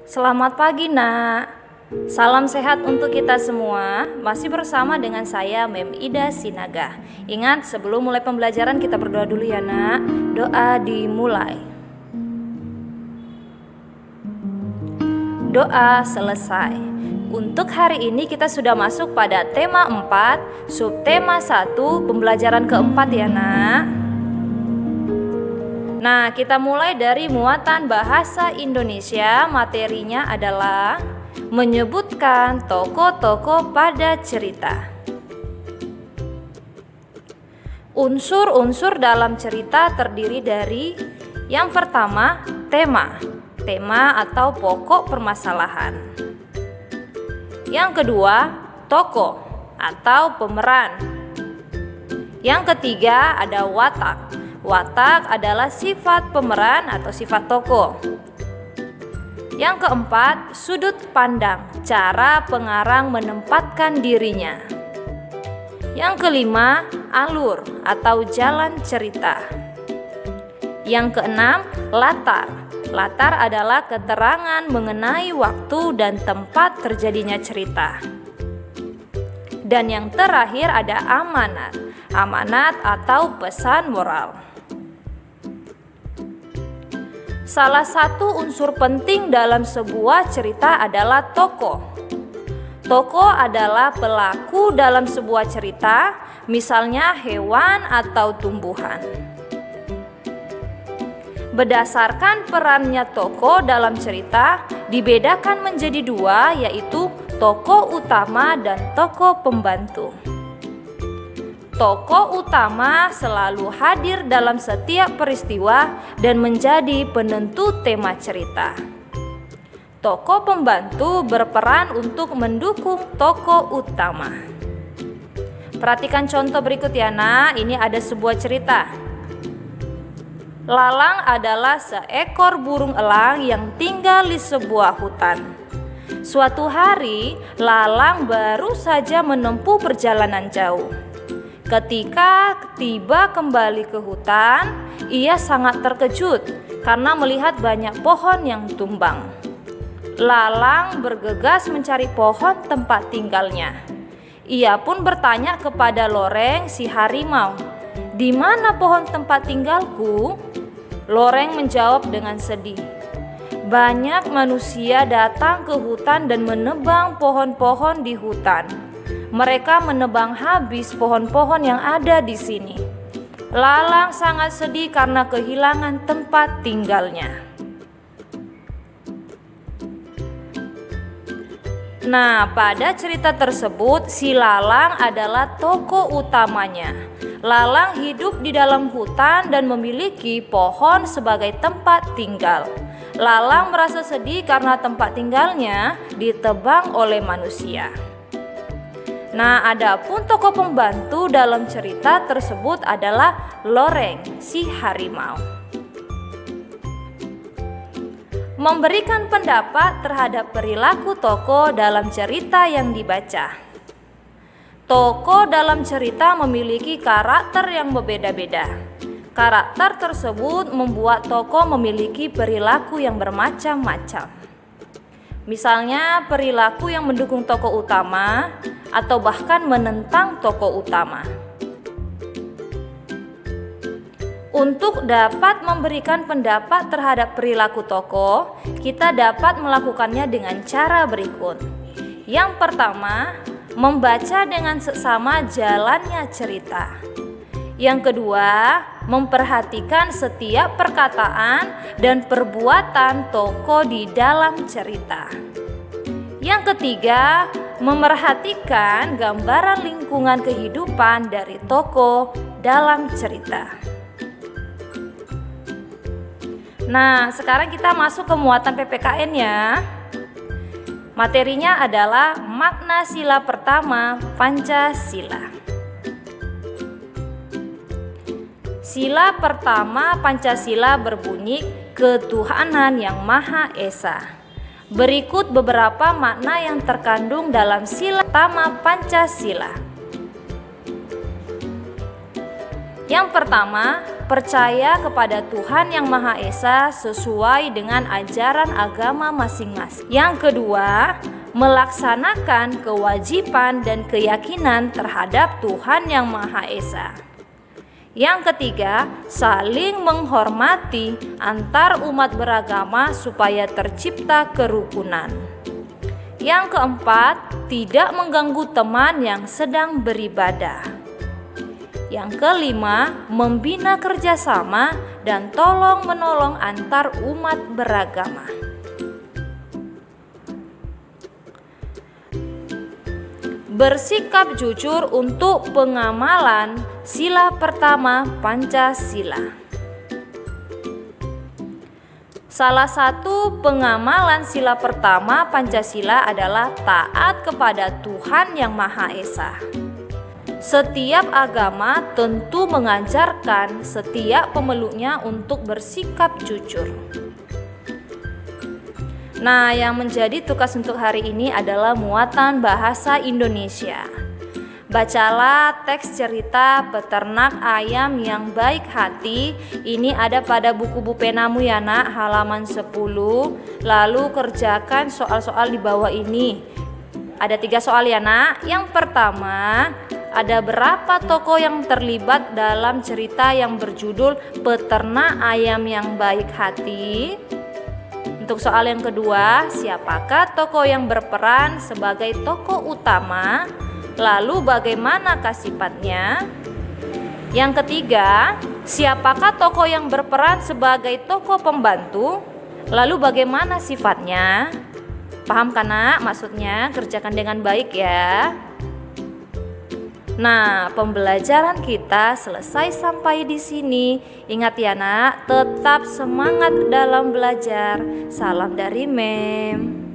Selamat pagi nak. Salam sehat untuk kita semua. Masih bersama dengan saya Mem Ida Sinaga. Ingat, sebelum mulai pembelajaran kita berdoa dulu ya nak. Doa dimulai. Doa selesai. Untuk hari ini kita sudah masuk pada tema 4, subtema 1, pembelajaran keempat ya nak. Nah, kita mulai dari muatan bahasa Indonesia. Materinya adalah menyebutkan tokoh-tokoh pada cerita. Unsur-unsur dalam cerita terdiri dari yang pertama, tema atau pokok permasalahan. Yang kedua, tokoh atau pemeran. Yang ketiga ada watak. Watak adalah sifat pemeran atau sifat tokoh. Yang keempat, sudut pandang, cara pengarang menempatkan dirinya. Yang kelima, alur atau jalan cerita. Yang keenam, latar. Latar adalah keterangan mengenai waktu dan tempat terjadinya cerita. Dan yang terakhir ada amanat. Amanat atau pesan moral. Salah satu unsur penting dalam sebuah cerita adalah tokoh. Tokoh adalah pelaku dalam sebuah cerita, misalnya hewan atau tumbuhan. Berdasarkan perannya tokoh dalam cerita, dibedakan menjadi dua, yaitu tokoh utama dan tokoh pembantu. Tokoh utama selalu hadir dalam setiap peristiwa dan menjadi penentu tema cerita. Tokoh pembantu berperan untuk mendukung tokoh utama. Perhatikan contoh berikut ya nak, ini ada sebuah cerita. Lalang adalah seekor burung elang yang tinggal di sebuah hutan. Suatu hari, Lalang baru saja menempuh perjalanan jauh. Ketika tiba kembali ke hutan, ia sangat terkejut karena melihat banyak pohon yang tumbang. Lalang bergegas mencari pohon tempat tinggalnya. Ia pun bertanya kepada Loreng si harimau, "Di mana pohon tempat tinggalku?" Loreng menjawab dengan sedih, "Banyak manusia datang ke hutan dan menebang pohon-pohon di hutan. Mereka menebang habis pohon-pohon yang ada di sini." Lalang sangat sedih karena kehilangan tempat tinggalnya. Nah, pada cerita tersebut si Lalang adalah tokoh utamanya. Lalang hidup di dalam hutan dan memiliki pohon sebagai tempat tinggal. Lalang merasa sedih karena tempat tinggalnya ditebang oleh manusia. Nah, adapun tokoh pembantu dalam cerita tersebut adalah Loreng si harimau. Memberikan pendapat terhadap perilaku tokoh dalam cerita yang dibaca. Tokoh dalam cerita memiliki karakter yang berbeda-beda. Karakter tersebut membuat tokoh memiliki perilaku yang bermacam-macam. Misalnya perilaku yang mendukung tokoh utama atau bahkan menentang tokoh utama. Untuk dapat memberikan pendapat terhadap perilaku tokoh, kita dapat melakukannya dengan cara berikut. Yang pertama, membaca dengan seksama jalannya cerita. Yang kedua, memperhatikan setiap perkataan dan perbuatan tokoh di dalam cerita. Yang ketiga, memerhatikan gambaran lingkungan kehidupan dari tokoh dalam cerita. Nah, sekarang kita masuk ke muatan PPKN ya. Materinya adalah makna sila pertama Pancasila. Sila pertama Pancasila berbunyi ketuhanan yang Maha Esa. Berikut beberapa makna yang terkandung dalam sila pertama Pancasila. Yang pertama, percaya kepada Tuhan Yang Maha Esa sesuai dengan ajaran agama masing-masing. Yang kedua, melaksanakan kewajiban dan keyakinan terhadap Tuhan Yang Maha Esa. Yang ketiga, saling menghormati antar umat beragama supaya tercipta kerukunan. Yang keempat, tidak mengganggu teman yang sedang beribadah. Yang kelima, membina kerjasama dan tolong-menolong antar umat beragama. Bersikap jujur untuk pengamalan sila pertama Pancasila. Salah satu pengamalan sila pertama Pancasila adalah taat kepada Tuhan Yang Maha Esa. Setiap agama tentu mengajarkan setiap pemeluknya untuk bersikap jujur. Nah, yang menjadi tugas untuk hari ini adalah muatan bahasa Indonesia. Bacalah teks cerita peternak ayam yang baik hati. Ini ada pada buku bupenamu ya nak, halaman 10. Lalu kerjakan soal-soal di bawah ini. Ada 3 soal ya nak. Yang pertama, ada berapa tokoh yang terlibat dalam cerita yang berjudul Peternak Ayam yang Baik Hati? Untuk soal yang kedua, siapakah tokoh yang berperan sebagai tokoh utama? Lalu bagaimanakah sifatnya? Yang ketiga, siapakah tokoh yang berperan sebagai tokoh pembantu? Lalu bagaimana sifatnya? Paham kan nak maksudnya? Kerjakan dengan baik ya. Nah, pembelajaran kita selesai sampai di sini. Ingat ya nak, tetap semangat dalam belajar. Salam dari Mem.